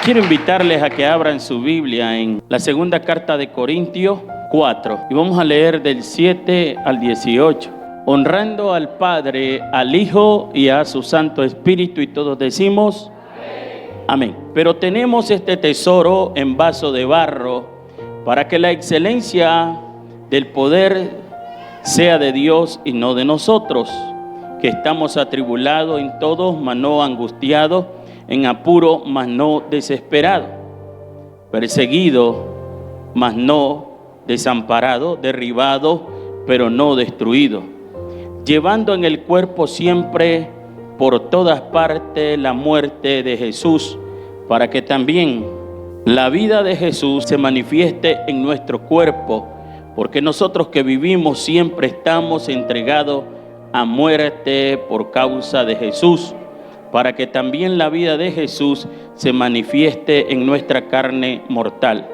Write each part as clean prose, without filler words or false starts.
Quiero invitarles a que abran su Biblia en la segunda carta de Corintios 4 y vamos a leer del 7 al 18. Honrando al Padre, al Hijo y a su Santo Espíritu, y todos decimos amén. Pero tenemos este tesoro en vaso de barro, para que la excelencia del poder sea de Dios y no de nosotros, que estamos atribulados en todos, mas no angustiados, en apuro, mas no desesperados, perseguidos, mas no desamparados, derribados, pero no destruidos, llevando en el cuerpo siempre por todas partes la muerte de Jesús, para que también la vida de Jesús se manifieste en nuestro cuerpo, porque nosotros que vivimos siempre estamos entregados a muerte por causa de Jesús, para que también la vida de Jesús se manifieste en nuestra carne mortal.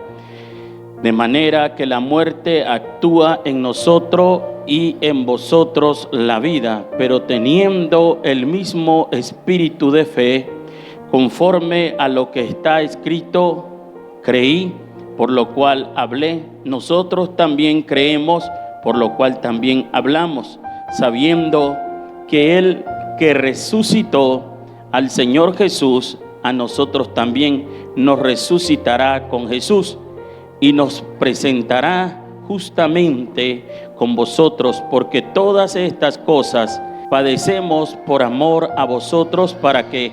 De manera que la muerte actúa en nosotros y en vosotros la vida, pero teniendo el mismo espíritu de fe, conforme a lo que está escrito, creí, por lo cual hablé. Nosotros también creemos, por lo cual también hablamos, sabiendo que Él que resucitó al Señor Jesús, a nosotros también nos resucitará con Jesús y nos presentará justamente con vosotros, porque todas estas cosas padecemos por amor a vosotros, para que,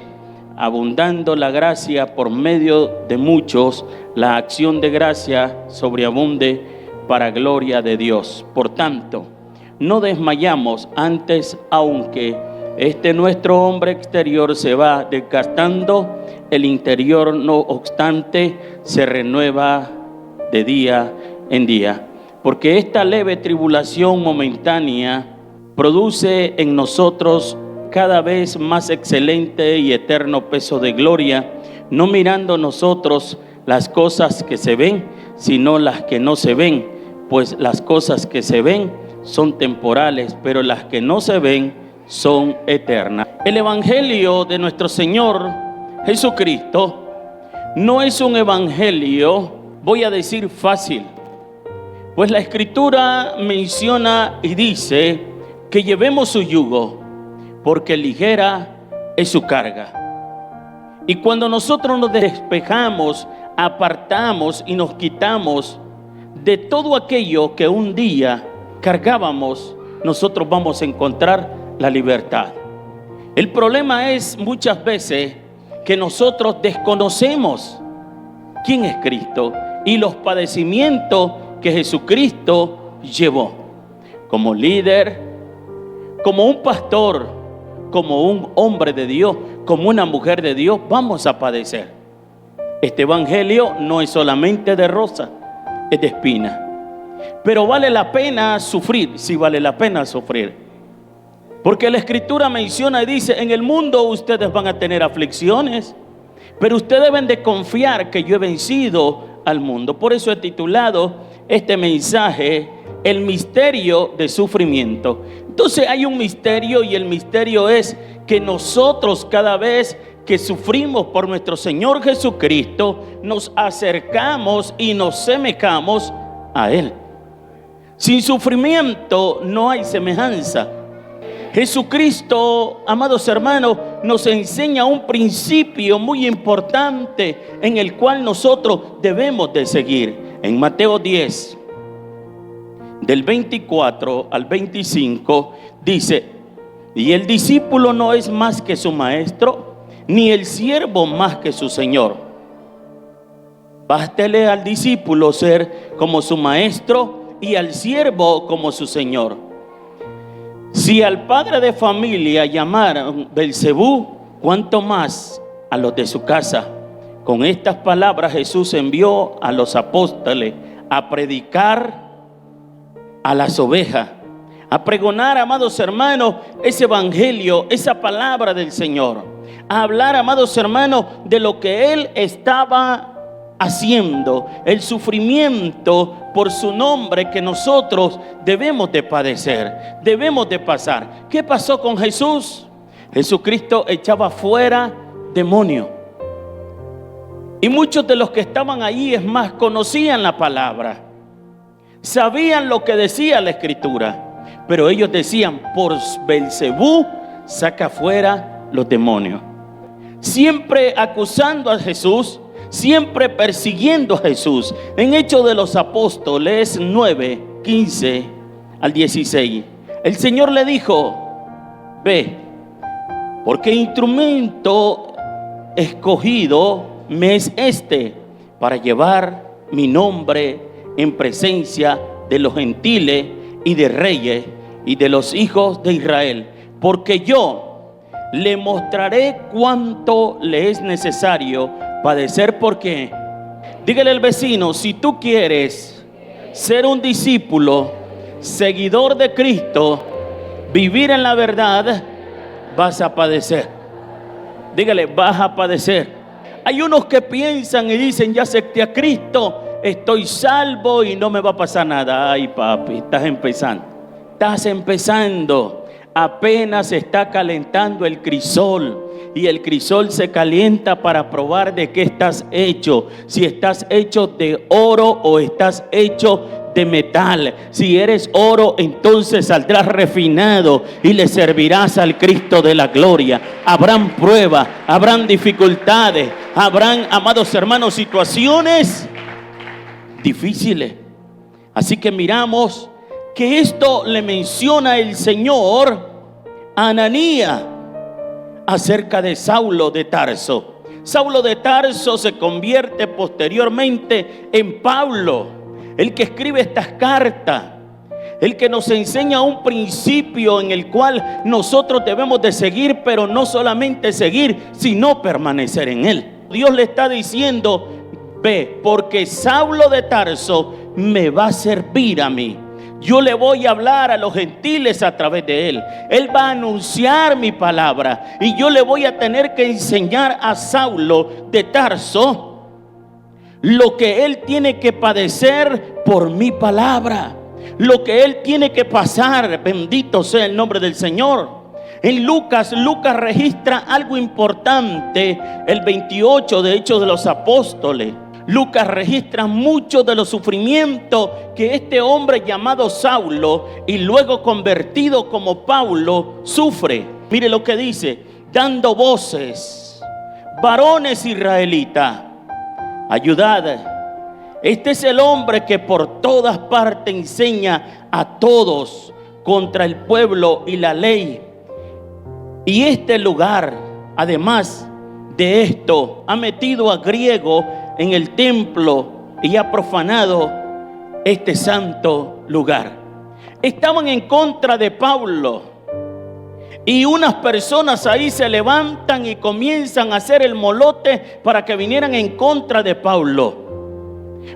abundando la gracia por medio de muchos, la acción de gracia sobreabunde para gloria de Dios. Por tanto, no desmayamos, antes, aunque nuestro hombre exterior se va desgastando, el interior no obstante se renueva de día en día, porque esta leve tribulación momentánea produce en nosotros cada vez más excelente y eterno peso de gloria, no mirando nosotros las cosas que se ven, sino las que no se ven, pues las cosas que se ven son temporales, pero las que no se ven son eternas. El evangelio de nuestro Señor Jesucristo no es un evangelio, voy a decir, fácil, pues la Escritura menciona y dice que llevemos su yugo, porque ligera es su carga. Y cuando nosotros nos despejamos, apartamos y nos quitamos de todo aquello que un día cargábamos, nosotros vamos a encontrar la libertad. El problema es muchas veces que nosotros desconocemos quién es Cristo y los padecimientos que Jesucristo llevó. Como líder, como un pastor, como un hombre de Dios, como una mujer de Dios, vamos a padecer. Este evangelio no es solamente de rosa, es de espina. Pero vale la pena sufrir, sí vale la pena sufrir. Porque la Escritura menciona y dice: en el mundo ustedes van a tener aflicciones, pero ustedes deben de confiar que yo he vencido al mundo. Por eso he titulado este mensaje El misterio de sufrimiento. Entonces hay un misterio, y el misterio es que nosotros, cada vez que sufrimos por nuestro Señor Jesucristo, nos acercamos y nos semejamos a Él. Sin sufrimiento no hay semejanza. Jesucristo, amados hermanos, nos enseña un principio muy importante en el cual nosotros debemos de seguir. En Mateo 10, del 24 al 25, dice: y el discípulo no es más que su maestro, ni el siervo más que su señor. Bástele al discípulo ser como su maestro y al siervo como su señor. Si al padre de familia llamaron Belcebú, ¿cuánto más a los de su casa? Con estas palabras Jesús envió a los apóstoles a predicar a las ovejas, a pregonar, amados hermanos, ese evangelio, esa palabra del Señor, a hablar, amados hermanos, de lo que Él estaba haciendo, el sufrimiento por su nombre que nosotros debemos de padecer, debemos de pasar. ¿Qué pasó con Jesús? Jesucristo echaba fuera demonios. Y muchos de los que estaban ahí, es más, conocían la palabra, sabían lo que decía la Escritura, pero ellos decían: por Belcebú saca fuera los demonios. Siempre acusando a Jesús, siempre persiguiendo a Jesús. En Hechos de los Apóstoles 9, 15 al 16, el Señor le dijo: ve, porque instrumento escogido me es este, para llevar mi nombre en presencia de los gentiles y de reyes y de los hijos de Israel, porque yo le mostraré cuánto le es necesario padecer. Porque, dígale al vecino, si tú quieres ser un discípulo, seguidor de Cristo, vivir en la verdad, vas a padecer. Dígale: vas a padecer. Hay unos que piensan y dicen: ya acepté a Cristo, estoy salvo y no me va a pasar nada. Ay, papi, estás empezando. Apenas se está calentando el crisol, y el crisol se calienta para probar de qué estás hecho. Si estás hecho de oro o estás hecho de metal. Si eres oro, entonces saldrás refinado y le servirás al Cristo de la gloria. Habrán pruebas, habrán dificultades, habrán, amados hermanos, situaciones difíciles. Así que miramos que esto le menciona el Señor a Ananías acerca de Saulo de Tarso. Saulo de Tarso se convierte posteriormente en Pablo, el que escribe estas cartas, el que nos enseña un principio en el cual nosotros debemos de seguir, pero no solamente seguir, sino permanecer en él. Dios le está diciendo: ve, porque Saulo de Tarso me va a servir a mí. Yo le voy a hablar a los gentiles a través de él. Él va a anunciar mi palabra, y yo le voy a tener que enseñar a Saulo de Tarso lo que él tiene que padecer por mi palabra, lo que él tiene que pasar. Bendito sea el nombre del Señor. En Lucas registra algo importante, el 28 de Hechos de los Apóstoles. Lucas registra mucho de los sufrimientos que este hombre llamado Saulo, y luego convertido como Pablo, sufre. Mire lo que dice: dando voces: varones israelitas, ayudad. Este es el hombre que por todas partes enseña a todos contra el pueblo y la ley. Y este lugar, además de esto, ha metido a griego en el templo y ha profanado este santo lugar. Estaban en contra de Pablo, y unas personas ahí se levantan y comienzan a hacer el molote para que vinieran en contra de Pablo,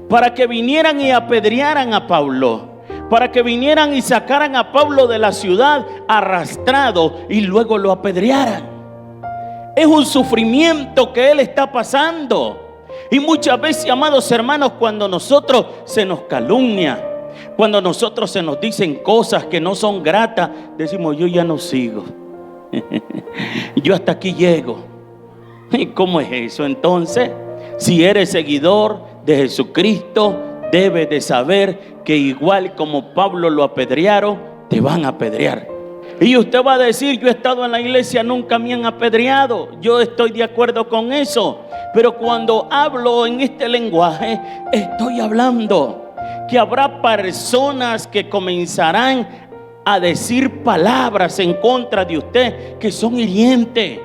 para que vinieran y apedrearan a Pablo, para que vinieran y sacaran a Pablo de la ciudad arrastrado y luego lo apedrearan. Es un sufrimiento que él está pasando. Y muchas veces, amados hermanos, cuando nosotros se nos calumnia, cuando nosotros se nos dicen cosas que no son gratas, decimos: yo ya no sigo, yo hasta aquí llego. ¿Y cómo es eso? Entonces, si eres seguidor de Jesucristo, debes de saber que igual como Pablo lo apedrearon, te van a apedrear. Y usted va a decir: yo he estado en la iglesia, nunca me han apedreado. Yo estoy de acuerdo con eso. Pero cuando hablo en este lenguaje, estoy hablando que habrá personas que comenzarán a decir palabras en contra de usted que son hirientes.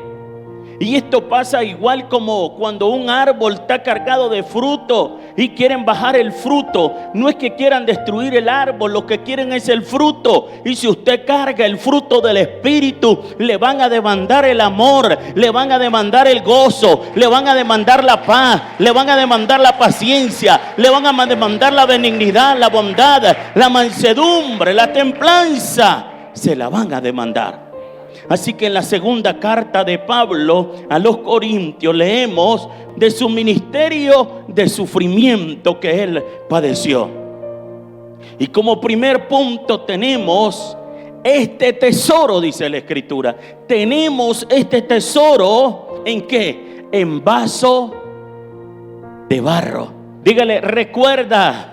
Y esto pasa igual como cuando un árbol está cargado de fruto y quieren bajar el fruto. No es que quieran destruir el árbol, lo que quieren es el fruto. Y si usted carga el fruto del Espíritu, le van a demandar el amor, le van a demandar el gozo, le van a demandar la paz, le van a demandar la paciencia, le van a demandar la benignidad, la bondad, la mansedumbre, la templanza. Se la van a demandar. Así que en la segunda carta de Pablo a los Corintios leemos de su ministerio de sufrimiento que él padeció. Y como primer punto tenemos este tesoro, dice la Escritura. Tenemos este tesoro, ¿en qué? En vaso de barro. Dígale, recuerda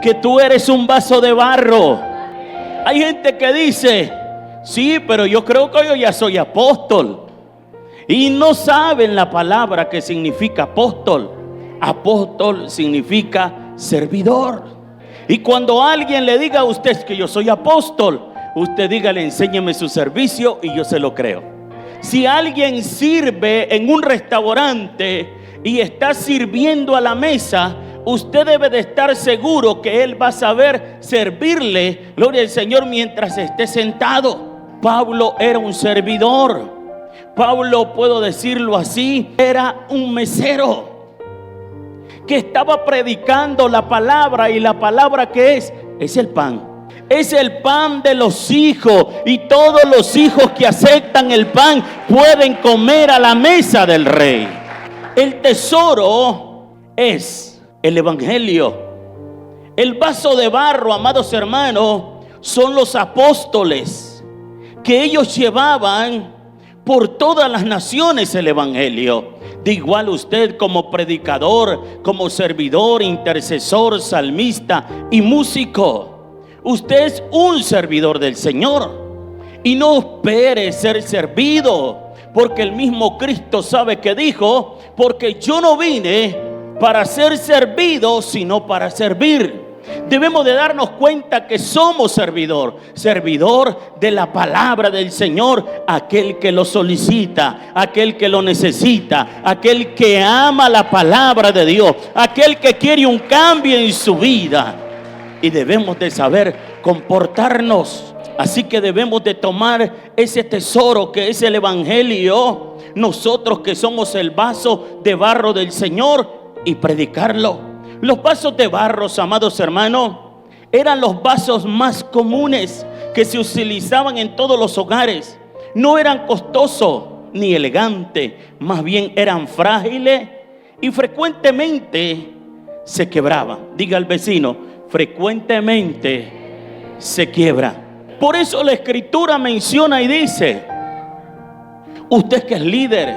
que tú eres un vaso de barro. Hay gente que dice, sí, pero yo creo que yo ya soy apóstol. Y no saben la palabra que significa apóstol. Apóstol significa servidor. Y cuando alguien le diga a usted que yo soy apóstol, usted dígale, enséñeme su servicio y yo se lo creo. Si alguien sirve en un restaurante y está sirviendo a la mesa, usted debe de estar seguro que él va a saber servirle, gloria al Señor, mientras esté sentado. Pablo era un servidor. Pablo, puedo decirlo así, era un mesero que estaba predicando la palabra. Y la palabra que es el pan. Es el pan de los hijos. Y todos los hijos que aceptan el pan pueden comer a la mesa del rey. El tesoro es el evangelio. El vaso de barro, amados hermanos, son los apóstoles, que ellos llevaban por todas las naciones el evangelio. De igual usted, como predicador, como servidor, intercesor, salmista y músico, usted es un servidor del Señor. Y no espere ser servido, porque el mismo Cristo sabe que dijo, porque yo no vine para ser servido, sino para servir. Debemos de darnos cuenta que somos servidor de la palabra del Señor, aquel que lo solicita, aquel que lo necesita, aquel que ama la palabra de Dios, aquel que quiere un cambio en su vida. Y debemos de saber comportarnos. Así que debemos de tomar ese tesoro que es el evangelio, nosotros que somos el vaso de barro del Señor, y predicarlo. Los vasos de barro, amados hermanos, eran los vasos más comunes que se utilizaban en todos los hogares. No eran costosos ni elegantes, más bien eran frágiles y frecuentemente se quebraban. Diga al vecino, frecuentemente se quiebra. Por eso la Escritura menciona y dice, usted que es líder,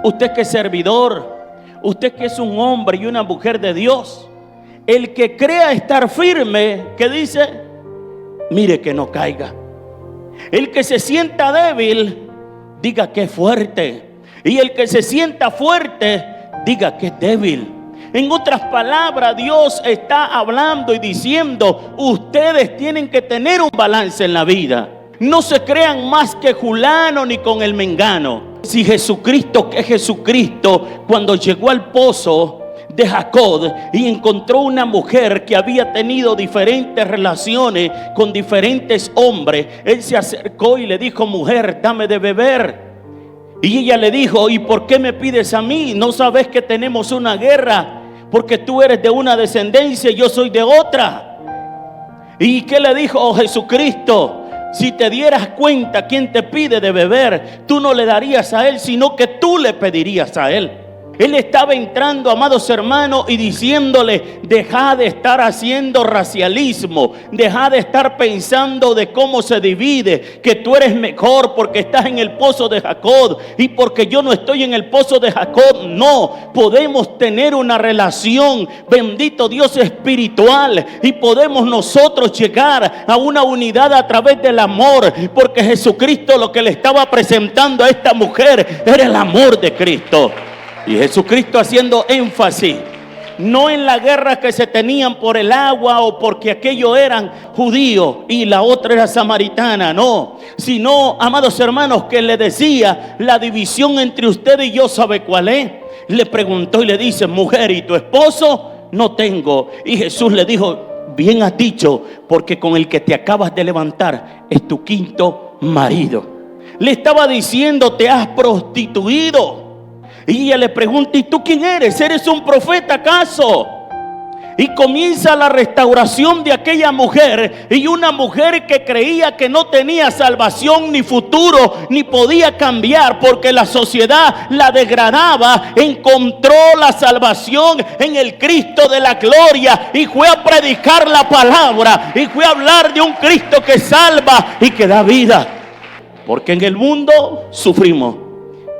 usted que es servidor, usted que es un hombre y una mujer de Dios, el que crea estar firme, que dice, mire que no caiga. El que se sienta débil, diga que es fuerte. Y el que se sienta fuerte, diga que es débil. En otras palabras, Dios está hablando y diciendo, ustedes tienen que tener un balance en la vida. No se crean más que fulano ni con el mengano. Si Jesucristo, que es Jesucristo, cuando llegó al pozo de Jacob y encontró una mujer que había tenido diferentes relaciones con diferentes hombres, él se acercó y le dijo, mujer, dame de beber. Y ella le dijo, ¿y por qué me pides a mí? ¿No sabes que tenemos una guerra? Porque tú eres de una descendencia y yo soy de otra. ¿Y qué le dijo Jesucristo? Si te dieras cuenta quién te pide de beber, tú no le darías a él, sino que tú le pedirías a él. Él estaba entrando, amados hermanos, y diciéndole, deja de estar haciendo racialismo, deja de estar pensando de cómo se divide, que tú eres mejor porque estás en el pozo de Jacob y porque yo no estoy en el pozo de Jacob. No, podemos tener una relación, bendito Dios, espiritual, y podemos nosotros llegar a una unidad a través del amor, porque Jesucristo lo que le estaba presentando a esta mujer era el amor de Cristo. Y Jesucristo haciendo énfasis no en la guerra que se tenían por el agua o porque aquellos eran judíos y la otra era samaritana, no, sino, amados hermanos, que le decía, la división entre usted y yo, ¿sabe cuál es? Le preguntó y le dice, mujer, ¿y tu esposo? No tengo. Y Jesús le dijo, bien has dicho, porque con el que te acabas de levantar es tu quinto marido. Le estaba diciendo, te has prostituido. Y ella le pregunta, ¿y tú quién eres? ¿Eres un profeta acaso? Y comienza la restauración de aquella mujer. Y una mujer que creía que no tenía salvación ni futuro, ni podía cambiar porque la sociedad la degradaba, encontró la salvación en el Cristo de la gloria y fue a predicar la palabra y fue a hablar de un Cristo que salva y que da vida. Porque en el mundo sufrimos,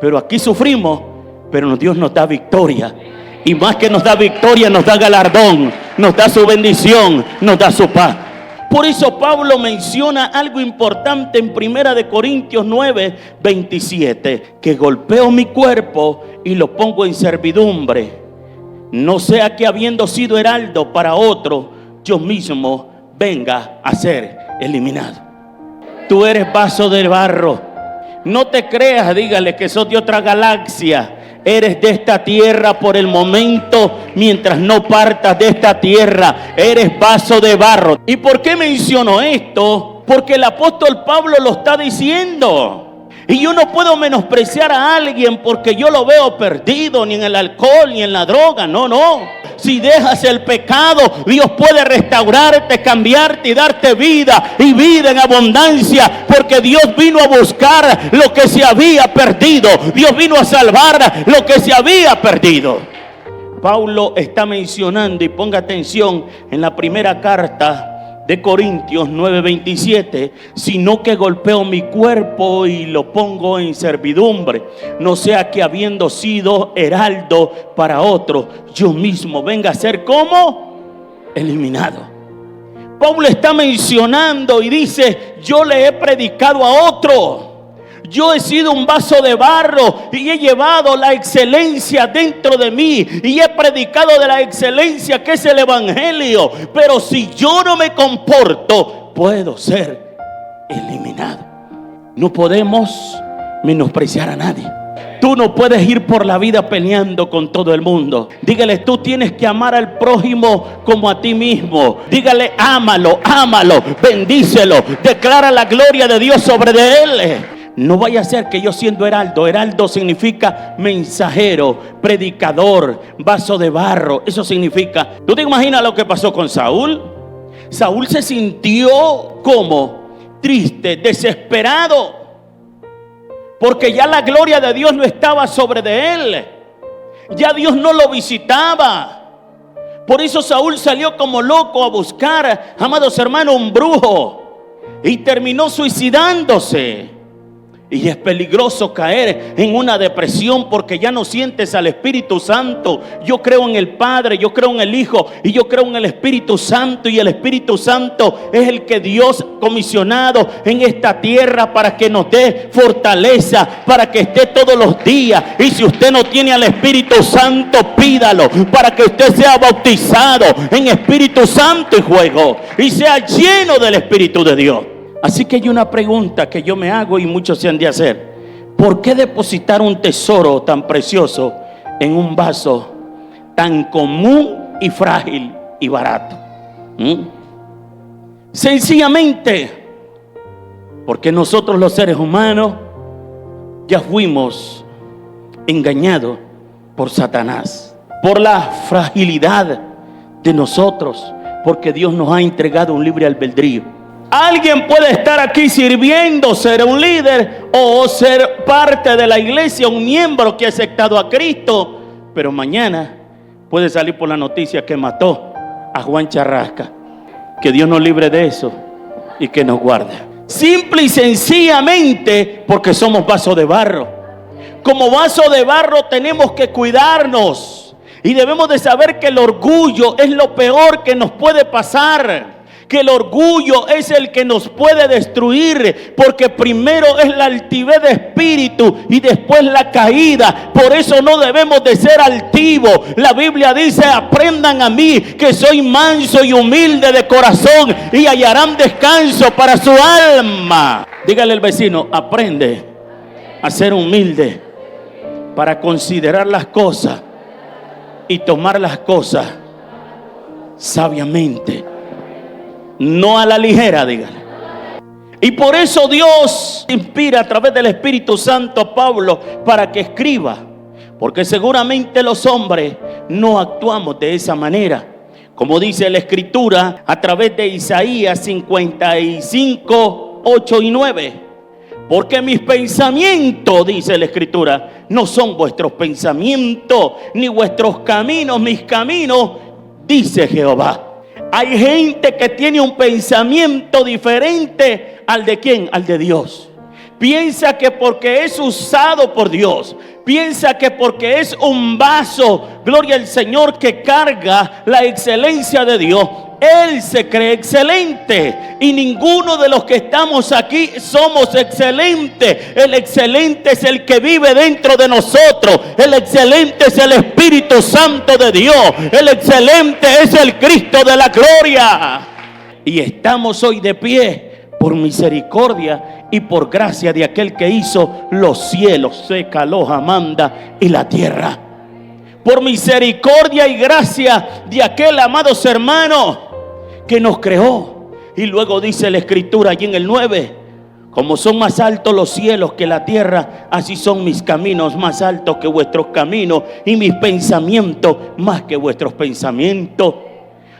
pero aquí sufrimos, pero Dios nos da victoria. Y más que nos da victoria, nos da galardón, nos da su bendición, nos da su paz. Por eso Pablo menciona algo importante en 1 Corintios 9, 27, que golpeo mi cuerpo y lo pongo en servidumbre, no sea que habiendo sido heraldo para otro, yo mismo venga a ser eliminado. Tú eres vaso de barro. No te creas, dígale que sos de otra galaxia. Eres de esta tierra por el momento, mientras no partas de esta tierra. Eres vaso de barro. ¿Y por qué menciono esto? Porque el apóstol Pablo lo está diciendo. Y yo no puedo menospreciar a alguien porque yo lo veo perdido, ni en el alcohol, ni en la droga. No, no. Si dejas el pecado, Dios puede restaurarte, cambiarte y darte vida, y vida en abundancia, porque Dios vino a buscar lo que se había perdido. Dios vino a salvar lo que se había perdido. Pablo está mencionando, y ponga atención, en la primera carta de Corintios 9:27, sino que golpeo mi cuerpo y lo pongo en servidumbre, no sea que habiendo sido heraldo para otro, yo mismo venga a ser como eliminado. Pablo está mencionando y dice: yo le he predicado a otro. Yo he sido un vaso de barro y he llevado la excelencia dentro de mí y he predicado de la excelencia que es el evangelio. Pero si yo no me comporto, puedo ser eliminado. No podemos menospreciar a nadie. Tú no puedes ir por la vida peleando con todo el mundo. Dígale, tú tienes que amar al prójimo como a ti mismo. Dígale, ámalo, ámalo, bendícelo, declara la gloria de Dios sobre de él. No vaya a ser que yo siendo heraldo, heraldo significa mensajero, predicador, vaso de barro. Eso significa, ¿tú te imaginas lo que pasó con Saúl? Saúl se sintió como triste, desesperado, porque ya la gloria de Dios no estaba sobre de él. Ya Dios no lo visitaba. Por eso Saúl salió como loco a buscar, amados hermanos, un brujo, y terminó suicidándose. Y es peligroso caer en una depresión porque ya no sientes al Espíritu Santo. Yo creo en el Padre, yo creo en el Hijo y yo creo en el Espíritu Santo. Y el Espíritu Santo es el que Dios ha comisionado en esta tierra para que nos dé fortaleza, para que esté todos los días. Y si usted no tiene al Espíritu Santo, pídalo para que usted sea bautizado en Espíritu Santo y fuego y sea lleno del Espíritu de Dios. Así que hay una pregunta que yo me hago y muchos se han de hacer: ¿por qué depositar un tesoro tan precioso en un vaso tan común y frágil y barato? Sencillamente porque nosotros los seres humanos ya fuimos engañados por Satanás, por la fragilidad de nosotros, porque Dios nos ha entregado un libre albedrío. Alguien puede estar aquí sirviendo, ser un líder o ser parte de la iglesia, un miembro que ha aceptado a Cristo, pero mañana puede salir por la noticia que mató a Juan Charrasca. Que Dios nos libre de eso y que nos guarde. Simple y sencillamente porque somos vasos de barro. Como vaso de barro tenemos que cuidarnos y debemos de saber que el orgullo es lo peor que nos puede pasar. Que el orgullo es el que nos puede destruir, porque primero es la altivez de espíritu y después la caída. Por eso no debemos de ser altivos. La Biblia dice: aprendan a mí que soy manso y humilde de corazón y hallarán descanso para su alma. Dígale al vecino: aprende a ser humilde para considerar las cosas y tomar las cosas sabiamente. No a la ligera, dígale. Y por eso Dios inspira a través del Espíritu Santo a Pablo para que escriba. Porque seguramente los hombres no actuamos de esa manera. Como dice la Escritura a través de Isaías 55, 8 y 9. Porque mis pensamientos, dice la Escritura, no son vuestros pensamientos, ni vuestros caminos, mis caminos, dice Jehová. Hay gente que tiene un pensamiento diferente al de ¿quién? Al de Dios. piensa que porque es usado por Dios, piensa que porque es un vaso, gloria al Señor, que carga la excelencia de Dios, él se cree excelente. Y ninguno de los que estamos aquí somos excelentes. El excelente es el que vive dentro de nosotros. El excelente es el Espíritu Santo de Dios. El excelente es el Cristo de la gloria. Y estamos hoy de pie por misericordia y por gracia de aquel que hizo los cielos, seca, loja, manda y la tierra. Por misericordia y gracia de aquel, amados hermanos, que nos creó. Y luego dice la Escritura allí en el 9: como son más altos los cielos que la tierra, así son mis caminos más altos que vuestros caminos, y mis pensamientos más que vuestros pensamientos.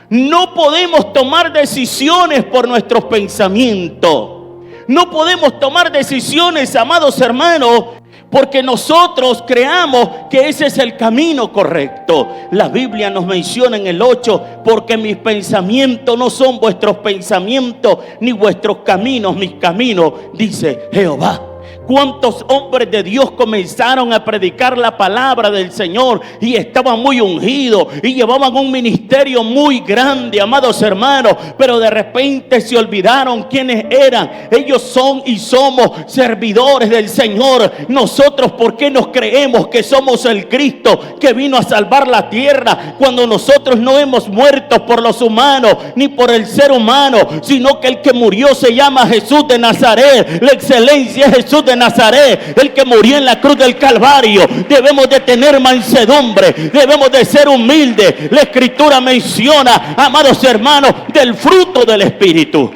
No podemos tomar decisiones por nuestros pensamientos. No podemos tomar decisiones, amados hermanos, porque nosotros creamos que ese es el camino correcto. La Biblia nos menciona en el 8: porque mis pensamientos no son vuestros pensamientos, ni vuestros caminos mis caminos, dice Jehová. ¿Cuántos hombres de Dios comenzaron a predicar la palabra del Señor y estaban muy ungidos y llevaban un ministerio muy grande, amados hermanos? Pero de repente se olvidaron quiénes eran. Ellos son y somos servidores del Señor. Nosotros, ¿por qué nos creemos que somos el Cristo que vino a salvar la tierra, cuando nosotros no hemos muerto por los humanos ni por el ser humano, sino que el que murió se llama Jesús de Nazaret? La excelencia es Jesús de Nazaret, el que murió en la cruz del Calvario. Debemos de tener mansedumbre, debemos de ser humildes. La Escritura menciona, amados hermanos, del fruto del Espíritu.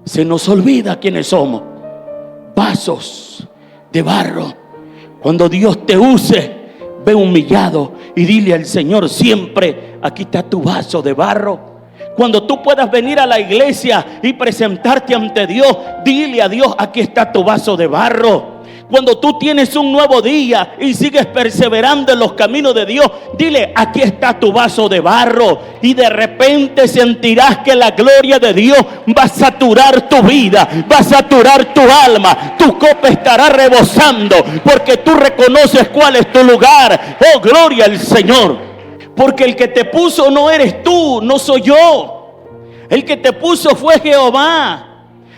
Se nos olvida quiénes somos, vasos de barro. Cuando Dios te use, ve humillado y dile al Señor siempre: aquí está tu vaso de barro. Cuando tú puedas venir a la iglesia y presentarte ante Dios, dile a Dios: aquí está tu vaso de barro. Cuando tú tienes un nuevo día y sigues perseverando en los caminos de Dios, dile: aquí está tu vaso de barro. Y de repente sentirás que la gloria de Dios va a saturar tu vida, va a saturar tu alma. Tu copa estará rebosando porque tú reconoces cuál es tu lugar. Oh, gloria al Señor. Porque el que te puso no eres tú, no soy yo. El que te puso fue Jehová.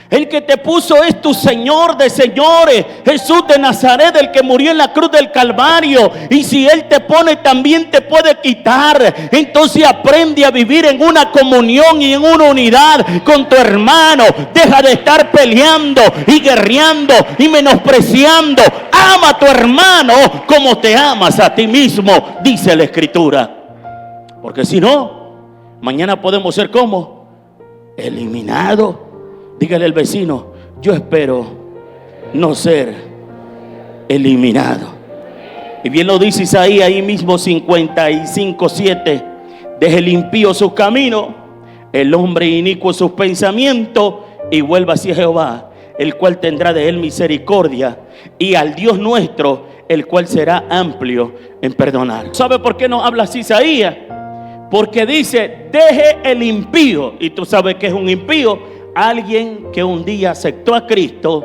El que te puso es tu Señor de señores, Jesús de Nazaret, el que murió en la cruz del Calvario. Y si Él te pone, también te puede quitar. Entonces aprende a vivir en una comunión y en una unidad con tu hermano. Deja de estar peleando y guerreando y menospreciando. Ama a tu hermano como te amas a ti mismo, dice la Escritura. Porque si no, mañana podemos ser como eliminados. Dígale al vecino: yo espero no ser eliminado. Y bien lo dice Isaías ahí mismo 55:7: deje el impío sus caminos, el hombre inicuo sus pensamientos, y vuelva hacia Jehová, el cual tendrá de él misericordia, y al Dios nuestro, el cual será amplio en perdonar. ¿Sabe por qué nos habla así Isaías? Porque dice: deje el impío. Y tú sabes que es un impío: alguien que un día aceptó a Cristo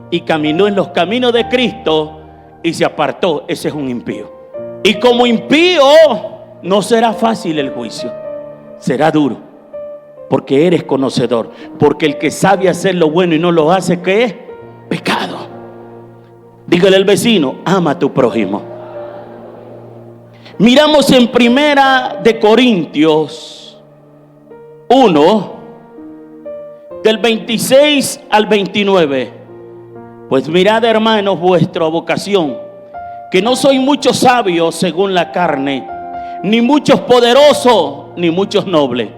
y caminó en los caminos de Cristo y se apartó. Ese es un impío. Y como impío no será fácil el juicio, será duro, porque eres conocedor. Porque el que sabe hacer lo bueno y no lo hace, ¿qué es? Pecado. Dígale al vecino: ama a tu prójimo. Miramos en Primera de Corintios 1, del 26 al 29. Pues mirad, hermanos, vuestra vocación, que no soy muchos sabios según la carne, ni muchos poderosos, ni muchos nobles.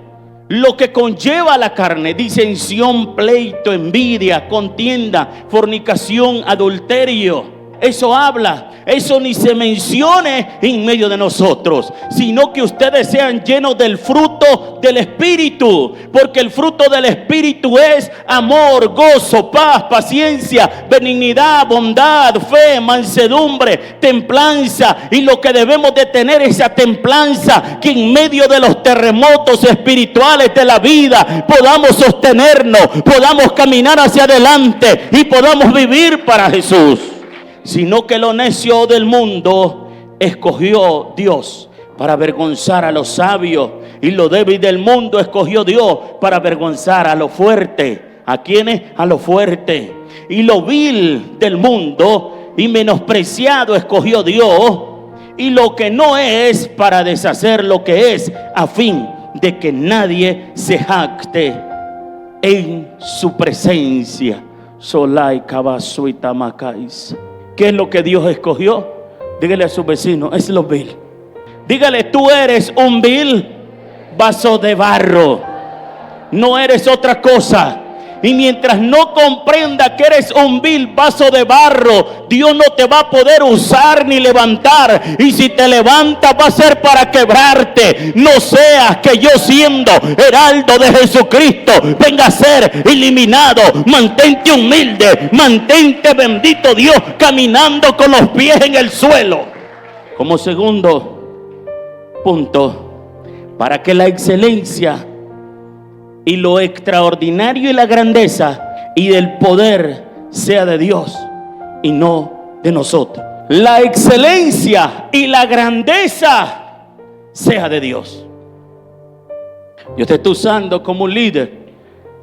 Lo que conlleva la carne: disensión, pleito, envidia, contienda, fornicación, adulterio. eso habla, eso ni se mencione en medio de nosotros, sino que ustedes sean llenos del fruto del Espíritu, porque el fruto del Espíritu es amor, gozo, paz, paciencia, benignidad, bondad, fe, mansedumbre, templanza. Y lo que debemos de tener es esa templanza, que en medio de los terremotos espirituales de la vida podamos sostenernos, podamos caminar hacia adelante y podamos vivir para Jesús. Sino que lo necio del mundo escogió Dios para avergonzar a los sabios, y lo débil del mundo escogió Dios para avergonzar a lo fuerte. ¿A quiénes? A lo fuerte. Y lo vil del mundo y menospreciado escogió Dios, y lo que no es, para deshacer lo que es, a fin de que nadie se jacte en su presencia. Solai kabasuita macais. ¿Qué es lo que Dios escogió? Dígale a su vecino, es lo vil. Dígale, tú eres un vil vaso de barro, no eres otra cosa. Y mientras no comprenda que eres un vil vaso de barro, Dios no te va a poder usar ni levantar. Y si te levanta, va a ser para quebrarte. No seas que yo, siendo heraldo de Jesucristo, venga a ser eliminado. Mantente humilde, mantente, bendito Dios, caminando con los pies en el suelo. Como segundo punto, para que la excelencia y lo extraordinario y la grandeza y el poder sea de Dios y no de nosotros. La excelencia y la grandeza sea de Dios. Yo te estoy usando como un líder.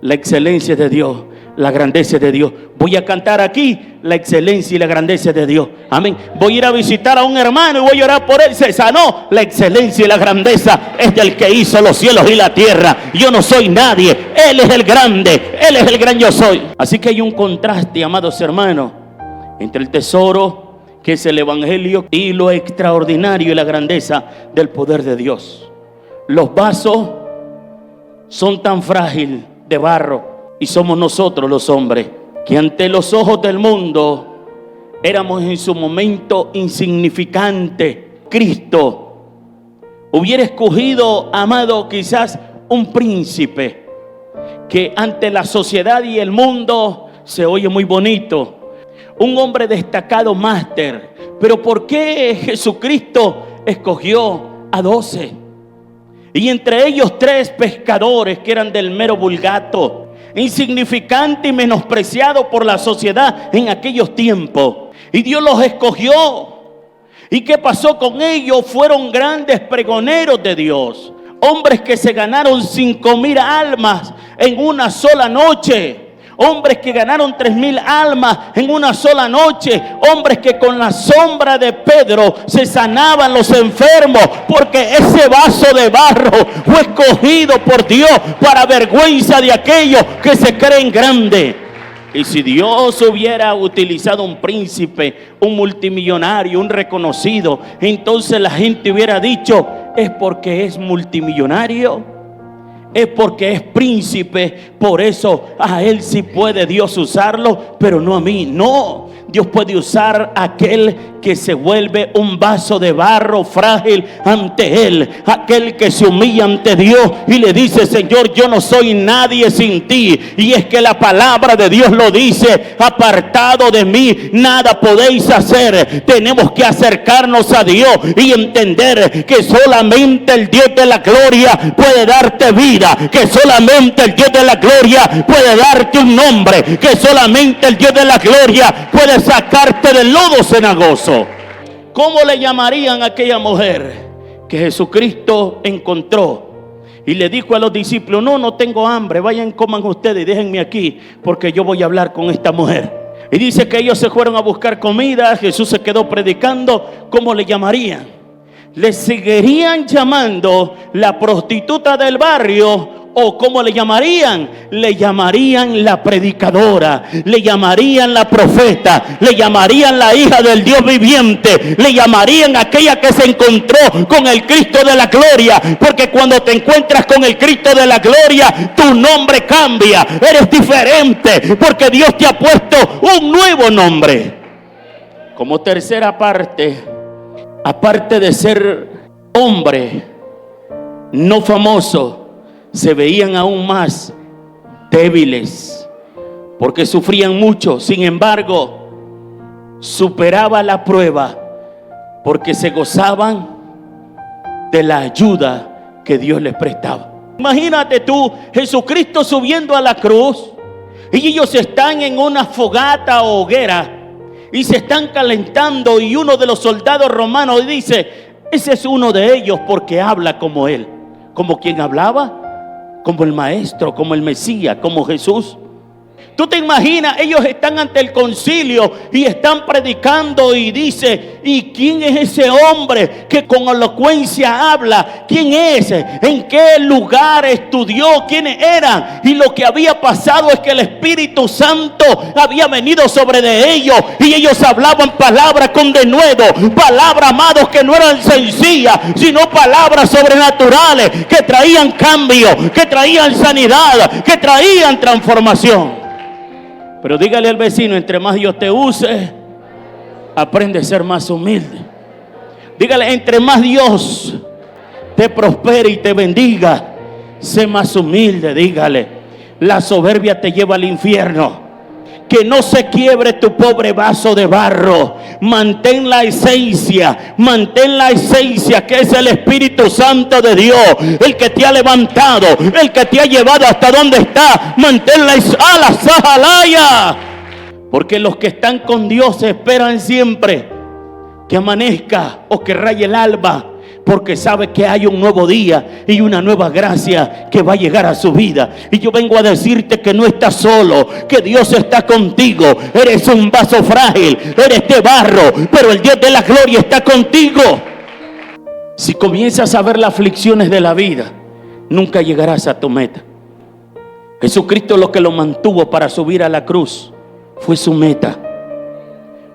La excelencia es de Dios, la grandeza es de Dios. Voy a cantar aquí, la excelencia y la grandeza es de Dios. Amén. Voy a ir a visitar a un hermano y voy a orar por él, se sanó. La excelencia y la grandeza es del que hizo los cielos y la tierra. Yo no soy nadie, Él es el grande, Él es el gran yo soy. Así que hay un contraste, amados hermanos, entre el tesoro, que es el evangelio, y lo extraordinario y la grandeza del poder de Dios. Los vasos son tan frágiles de barro, y somos nosotros los hombres, que ante los ojos del mundo éramos en su momento insignificantes. Cristo hubiera escogido, amado, quizás un príncipe que ante la sociedad y el mundo se oye muy bonito, un hombre destacado, máster. Pero ¿por qué Jesucristo escogió a 12? Y entre ellos 3 pescadores que eran del mero vulgato, insignificante y menospreciado por la sociedad en aquellos tiempos. Y Dios los escogió. ¿Y qué pasó con ellos? Fueron grandes pregoneros de Dios. Hombres que se ganaron 5,000 almas en una sola noche. Hombres que ganaron 3,000 almas en una sola noche. Hombres que con la sombra de Pedro se sanaban los enfermos, porque ese vaso de barro fue escogido por Dios para vergüenza de aquellos que se creen grandes. Y si Dios hubiera utilizado un príncipe, un multimillonario, un reconocido, entonces la gente hubiera dicho, es porque es multimillonario, es porque es príncipe, por eso a él sí puede Dios usarlo, pero no a mí. No, Dios puede usar a aquel que se vuelve un vaso de barro frágil ante él, aquel que se humilla ante Dios y le dice, Señor, yo no soy nadie sin ti. Y es que la palabra de Dios lo dice, apartado de mí nada podéis hacer. Tenemos que acercarnos a Dios y entender que solamente el Dios de la gloria puede darte vida, que solamente el Dios de la gloria puede darte un nombre, que solamente el Dios de la gloria puede sacarte del lodo cenagoso. ¿Cómo le llamarían a aquella mujer que Jesucristo encontró y le dijo a los discípulos, no tengo hambre, vayan, coman ustedes y déjenme aquí, porque yo voy a hablar con esta mujer? Y dice que ellos se fueron a buscar comida, Jesús se quedó predicando. ¿Cómo le llamarían? Le seguirían llamando la prostituta del barrio, o ¿cómo le llamarían? Le llamarían la predicadora, le llamarían la profeta, le llamarían la hija del Dios viviente, le llamarían aquella que se encontró con el Cristo de la gloria. Porque cuando te encuentras con el Cristo de la gloria, tu nombre cambia, eres diferente, porque Dios te ha puesto un nuevo nombre. Como tercera parte, aparte de ser hombre no famoso, se veían aún más débiles porque sufrían mucho. Sin embargo, superaba la prueba porque se gozaban de la ayuda que Dios les prestaba. Imagínate tú, Jesucristo subiendo a la cruz, y ellos están en una fogata o hoguera y se están calentando, y uno de los soldados romanos dice: ese es uno de ellos porque habla como él. ¿Como quien hablaba? Como el maestro, como el Mesías, como Jesús. Tú te imaginas, ellos están ante el concilio y están predicando, y dice: ¿y quién es ese hombre que con elocuencia habla? ¿Quién es? ¿En qué lugar estudió? ¿Quiénes eran? Y lo que había pasado es que el Espíritu Santo había venido sobre de ellos, y ellos hablaban palabras con denuedo, palabras, amados, que no eran sencillas, sino palabras sobrenaturales que traían cambio, que traían sanidad, que traían transformación. Pero dígale al vecino: entre más Dios te use, aprende a ser más humilde. Dígale: entre más Dios te prospere y te bendiga, sé más humilde. Dígale: la soberbia te lleva al infierno. Que no se quiebre tu pobre vaso de barro. Mantén la esencia que es el Espíritu Santo de Dios, el que te ha levantado, el que te ha llevado hasta donde está. Manténla a la sajalaya. Porque los que están con Dios esperan siempre que amanezca o que raye el alba, porque sabe que hay un nuevo día y una nueva gracia que va a llegar a su vida. Y yo vengo a decirte que no estás solo, que Dios está contigo. Eres un vaso frágil, eres de barro, pero el Dios de la gloria está contigo. Si comienzas a ver las aflicciones de la vida, nunca llegarás a tu meta. Jesucristo, lo que lo mantuvo para subir a la cruz fue su meta,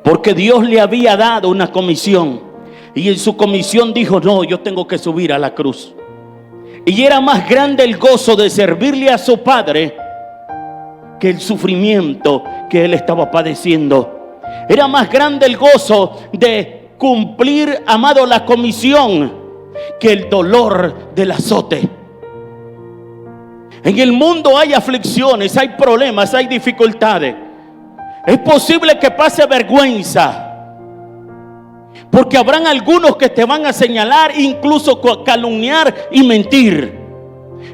porque Dios le había dado una comisión. Y en su comisión dijo: no, yo tengo que subir a la cruz. Y era más grande el gozo de servirle a su Padre que el sufrimiento que él estaba padeciendo. Era más grande el gozo de cumplir, amado, la comisión que el dolor del azote. En el mundo hay aflicciones, hay problemas, hay dificultades. Es posible que pase vergüenza, porque habrán algunos que te van a señalar, incluso calumniar y mentir.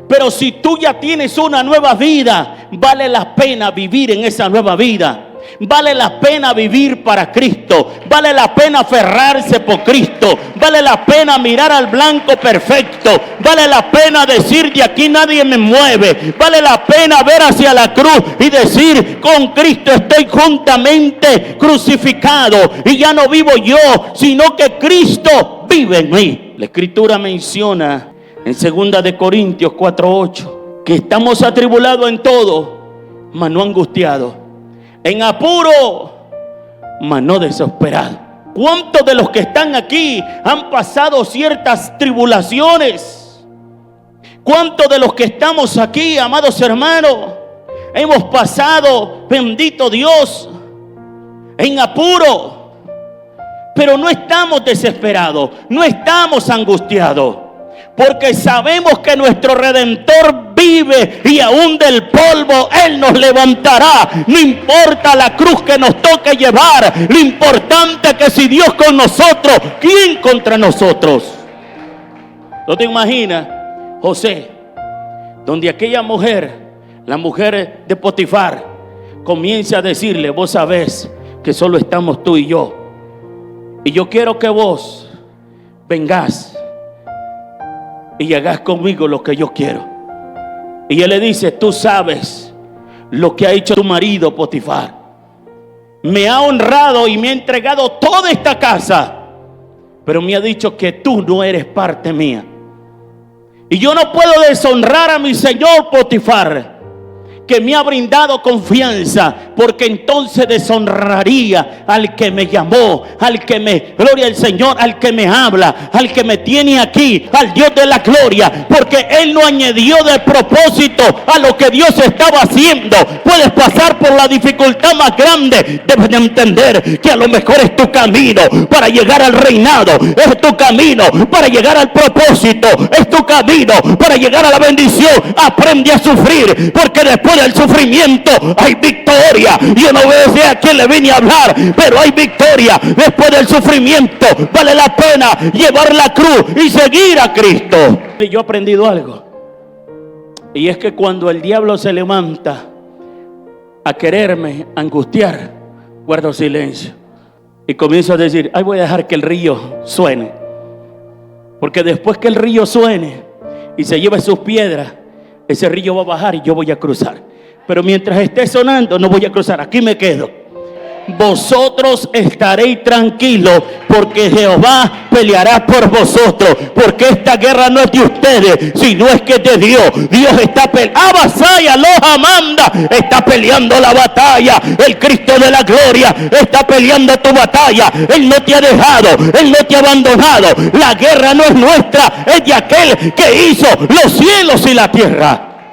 Pero si tú ya tienes una nueva vida, vale la pena vivir en esa nueva vida. Vale la pena vivir para Cristo. Vale la pena aferrarse por Cristo. Vale la pena mirar al blanco perfecto. Vale la pena decir: de aquí nadie me mueve. Vale la pena ver hacia la cruz y decir: con Cristo estoy juntamente crucificado, y ya no vivo yo, sino que Cristo vive en mí. La Escritura menciona en 2 de Corintios 4:8 que estamos atribulados en todo, mas no angustiados, en apuro, mas no desesperados. ¿Cuántos de los que están aquí han pasado ciertas tribulaciones? ¿Cuántos de los que estamos aquí, amados hermanos, hemos pasado, bendito Dios, en apuro? Pero no estamos desesperados, no estamos angustiados, porque sabemos que nuestro Redentor vive, y aún del polvo Él nos levantará. No importa la cruz que nos toque llevar, lo importante es que si Dios con nosotros, ¿quién contra nosotros? ¿No te imaginas, José, donde aquella mujer, la mujer de Potifar, comienza a decirle: vos sabés que solo estamos tú y yo quiero que vos vengás y hagas conmigo lo que yo quiero? Y él le dice: tú sabes lo que ha hecho tu marido Potifar. Me ha honrado y me ha entregado toda esta casa, pero me ha dicho que tú no eres parte mía. Y yo no puedo deshonrar a mi señor Potifar, que me ha brindado confianza, porque entonces deshonraría al que me llamó, al que me, gloria al Señor, al que me habla, al que me tiene aquí, al Dios de la gloria, porque Él no añadió de propósito a lo que Dios estaba haciendo. Puedes pasar por la dificultad más grande, debes de entender que a lo mejor es tu camino para llegar al reinado, es tu camino para llegar al propósito, es tu camino para llegar a la bendición. Aprende a sufrir, porque después del sufrimiento hay victoria. Yo no sé a quién le vine a hablar, pero hay victoria después del sufrimiento. Vale la pena llevar la cruz y seguir a Cristo. Y yo he aprendido algo, y es que cuando el diablo se levanta a quererme angustiar, guardo silencio y comienzo a decir: ay, voy a dejar que el río suene, porque después que el río suene y se lleve sus piedras, ese río va a bajar y yo voy a cruzar. Pero mientras esté sonando, no voy a cruzar, aquí me quedo. Vosotros estaréis tranquilos, porque Jehová peleará por vosotros, porque esta guerra no es de ustedes, sino es que es de Dios. Dios está peleando. Abasaya, Loja, Manda, está peleando la batalla. El Cristo de la gloria está peleando tu batalla. Él no te ha dejado, Él no te ha abandonado. La guerra no es nuestra, es de aquel que hizo los cielos y la tierra.